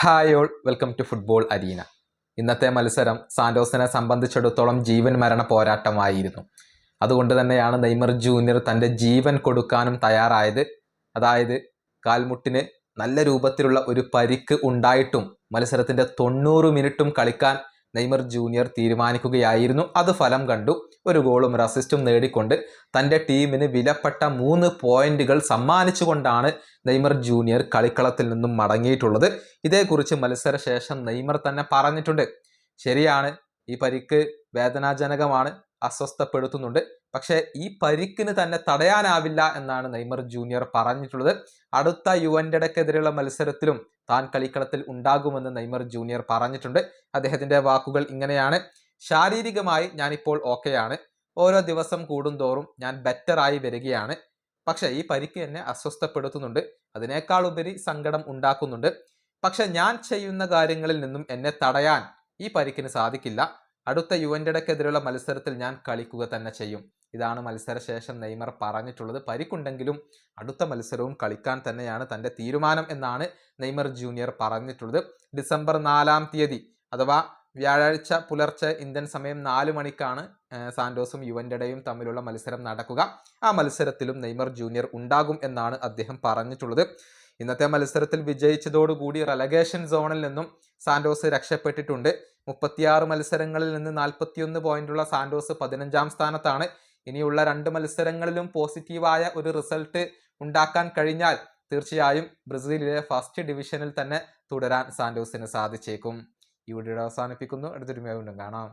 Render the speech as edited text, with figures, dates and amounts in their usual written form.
Hi all, welcome to football arena. ഇന്നത്തെ മത്സരം സാന്റോസിനെ സംബന്ധിച്ചിടത്തോളം ജീവൻ മരണ പോരാട്ടമായിരുന്നു. അതുകൊണ്ട് തന്നെയാണ് നെയ്മർ ജൂനിയർ തൻ്റെ ജീവൻ കൊടുക്കാനും തയ്യാറായത്. അതായത് കാൽമുട്ടിന് നല്ല രൂപത്തിലുള്ള ഒരു പരിക്ക് ഉണ്ടായിട്ടും മത്സരത്തിൻ്റെ 90 മിനിറ്റും കളിക്കാൻ നെയ്മർ ജൂനിയർ തീരുമാനിക്കുകയായിരുന്നു. അത് ഫലം കണ്ടു. ഒരു ഗോളും ഒരു അസിസ്റ്റും നേടിക്കൊണ്ട് തൻ്റെ ടീമിന് വിലപ്പെട്ട 3 പോയിന്റുകൾ സമ്മാനിച്ചുകൊണ്ടാണ് നെയ്മർ ജൂനിയർ കളിക്കളത്തിൽ നിന്നും മടങ്ങിയിട്ടുള്ളത്. ഇതേക്കുറിച്ച് മത്സരശേഷം നെയ്മർ തന്നെ പറഞ്ഞിട്ടുണ്ട്. ശരിയാണ്, ഈ പരിക്ക് വേദനാജനകമാണ്, അസ്വസ്ഥപ്പെടുത്തുന്നുണ്ട്. പക്ഷേ ഈ പരിക്കിന് തന്നെ തടയാനാവില്ല എന്നാണ് നെയ്മർ ജൂനിയർ പറഞ്ഞിട്ടുള്ളത്. അടുത്ത യുവൻ്റെക്കെതിരെയുള്ള മത്സരത്തിലും താൻ കളിക്കളത്തിൽ ഉണ്ടാകുമെന്ന് നെയ്മർ ജൂനിയർ പറഞ്ഞിട്ടുണ്ട്. അദ്ദേഹത്തിന്റെ വാക്കുകൾ ഇങ്ങനെയാണ്: ശാരീരികമായി ഞാനിപ്പോൾ ഓക്കെയാണ്. ഓരോ ദിവസം കൂടുന്തോറും ഞാൻ ബെറ്ററായി വരികയാണ്. പക്ഷെ ഈ പരിക്ക് എന്നെ അസ്വസ്ഥപ്പെടുത്തുന്നുണ്ട്, അതിനേക്കാൾ ഉപരി സങ്കടം ഉണ്ടാക്കുന്നുണ്ട്. പക്ഷെ ഞാൻ ചെയ്യുന്ന കാര്യങ്ങളിൽ നിന്നും എന്നെ തടയാൻ ഈ പരിക്കിന് സാധിക്കില്ല. അടുത്ത യുവൻ്റെക്കെതിരെയുള്ള മത്സരത്തിൽ ഞാൻ കളിക്കുക തന്നെ ചെയ്യും. ഇതാണ് മത്സരശേഷം നെയ്മർ പറഞ്ഞിട്ടുള്ളത്. പരിക്കുണ്ടെങ്കിലും അടുത്ത മത്സരവും കളിക്കാൻ തന്നെയാണ് തൻ്റെ തീരുമാനം എന്നാണ് നെയ്മർ ജൂനിയർ പറഞ്ഞിട്ടുള്ളത്. ഡിസംബർ 4-ാം തീയതി അഥവാ വ്യാഴാഴ്ച പുലർച്ചെ ഇന്ത്യൻ സമയം 4 മണിക്കാണ് സാന്റോസും യുവൻ്റെയും തമ്മിലുള്ള മത്സരം നടക്കുക. ആ മത്സരത്തിലും നെയ്മർ ജൂനിയർ ഉണ്ടാകും എന്നാണ് അദ്ദേഹം പറഞ്ഞിട്ടുള്ളത്. ഇന്നത്തെ മത്സരത്തിൽ വിജയിച്ചതോടുകൂടി റെലഗേഷൻ സോണിൽ നിന്നും സാന്റോസ് രക്ഷപ്പെട്ടിട്ടുണ്ട്. 36 മത്സരങ്ങളിൽ നിന്ന് 41 പോയിന്റുള്ള സാന്റോസ് 15-ാം സ്ഥാനത്താണ്. ഇനിയുള്ള 2 മത്സരങ്ങളിലും പോസിറ്റീവായ ഒരു റിസൾട്ട് ഉണ്ടാക്കാൻ കഴിഞ്ഞാൽ തീർച്ചയായും ബ്രസീലിലെ ഫസ്റ്റ് ഡിവിഷനിൽ തന്നെ തുടരാൻ സാന്റോസിന് സാധിച്ചേക്കും. ഈ വീഡിയോ അവസാനിപ്പിക്കുന്നു. അടുത്തൊരു വീണ്ടും കാണാം.